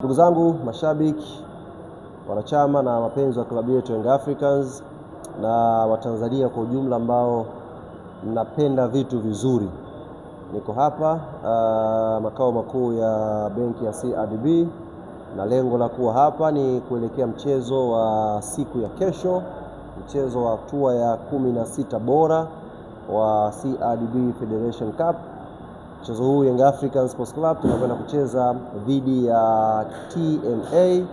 Ndugu zangu mashabiki, wanachama na wapenzi wa klabu yetu Young Africans na Watanzania kwa ujumla ambao mnapenda vitu vizuri. Niko hapa makao makuu ya benki ya CRDB na lengo la kuwa hapa ni kuelekea mchezo wa siku ya kesho, mchezo wa hatua ya 16 bora wa CRDB Federation Cup. Mchezo huu Young Africans Sports Club tunakwenda kucheza dhidi ya TMA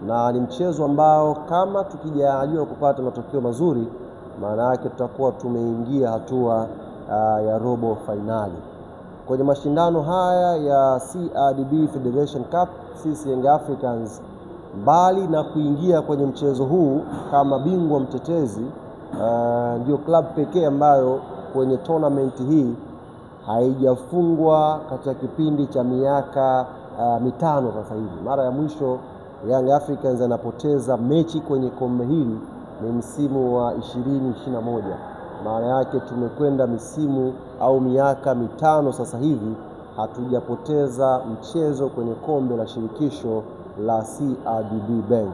na ni mchezo ambao kama tukijaliwa kupata matokeo mazuri, maana yake tutakuwa tumeingia hatua ya robo finali. Kwenye mashindano haya ya CRDB Federation Cup, sisi Young Africans mbali na kuingia kwenye mchezo huu kama bingwa mtetezi, ndio club pekee ambayo kwenye tournament hii haijafungwa katika kipindi cha miaka mitano sasa hivi. Mara ya mwisho Young Africans anapoteza mechi kwenye kombe hili ni msimu wa 2021. Maana yake tumekwenda misimu au miaka mitano sasa hivi hatujapoteza mchezo kwenye kombe la shirikisho la CRDB Bank.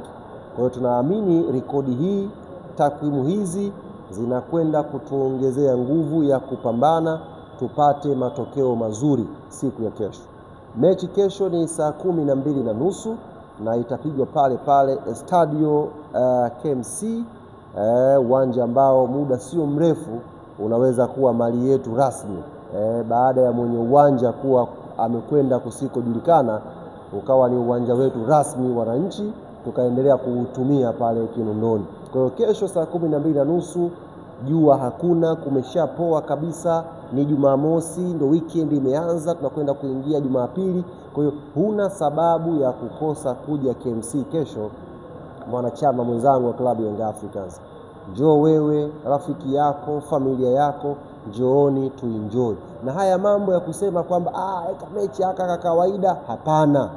Kwa hiyo tunaamini rekodi hii, takwimu hizi zinakwenda kutuongezea nguvu ya kupambana tupate matokeo mazuri siku ya kesho. Mechi kesho ni saa 12:30 na itapigwa pale pale Estadio KMC, uwanja ambao muda sio mrefu unaweza kuwa mali yetu rasmi. Baada ya mwenye uwanja kuwa amekwenda kusikojulikana, ukawa ni uwanja wetu rasmi wananchi, tukaendelea kuutumia pale Kinondoni. Kwa hiyo kesho saa 12:30, jua hakuna, kumeshapoa kabisa, ni Jumamosi, ndio weekend imeanza, tunakwenda kuingia Jumapili. Kwa hiyo huna sababu ya kukosa kuja KMC kesho, mwanachama mwenzangu wa klabu Young Africans. Njoo wewe, rafiki yako, familia yako, njooni tuenjoy. Na haya mambo ya kusema kwamba eka mechi aka kawaida, hapana.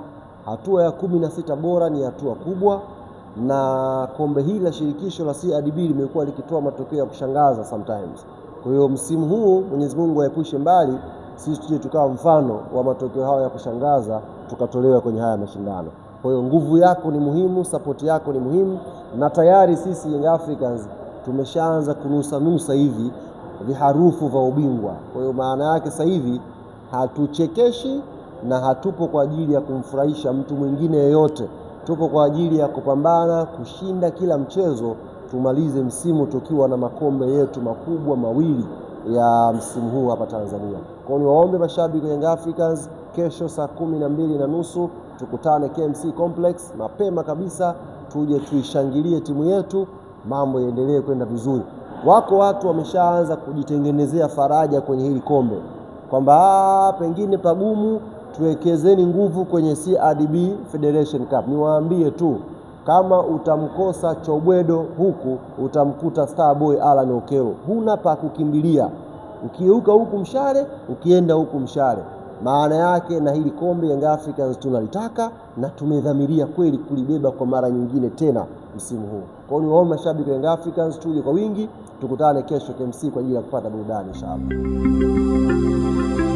Hatua ya 16 bora ni hatua kubwa, na kombe hili la shirikisho la CRDB limekuwa likitoa matokeo ya kushangaza sometimes. Kwa hiyo msimu huu Mwenyezi Mungu aepushe mbali sisi tuje tukawa mfano wa matokeo hayo ya kushangaza tukatolewa kwenye haya mashindano. Kwa hiyo nguvu yako ni muhimu, support yako ni muhimu, na tayari sisi Young Africans tumeshaanza kunusa hivi viharufu vya ubingwa. Kwa hiyo maana yake sasa hivi hatuchekeshi na hatupo kwa ajili ya kumfurahisha mtu mwingine yeyote. Tupo kwa ajili ya kupambana kushinda kila mchezo, tumalize msimu tukiwa na makombe yetu makubwa mawili ya msimu huu hapa Tanzania. Kwa hiyo niwaombe mashabiki wa Young Africans, kesho saa 12:30 tukutane KMC Complex mapema kabisa, tuje tuishangilie timu yetu, mambo yaendelee kwenda vizuri. Wako watu wameshaanza kujitengenezea faraja kwenye hili kombe kwamba pengine pagumu, tuwekezeni nguvu kwenye CRDB Federation Cup. Niwaambie tu, kama utamkosa Chobwedo huku utamkuta Starboy Alan Okello. Huna pa kukimbilia, ukiuka huku mshale, ukienda huku mshale. Maana yake na hili kombe Young Africans tunalitaka na tumedhamiria kweli kulibeba kwa mara nyingine tena msimu huu. Kwa hiyo niwaombe mashabiki wa Young Africans tuje kwa wingi, tukutane kesho KMC kwa ajili ya kupata burudani inshallah.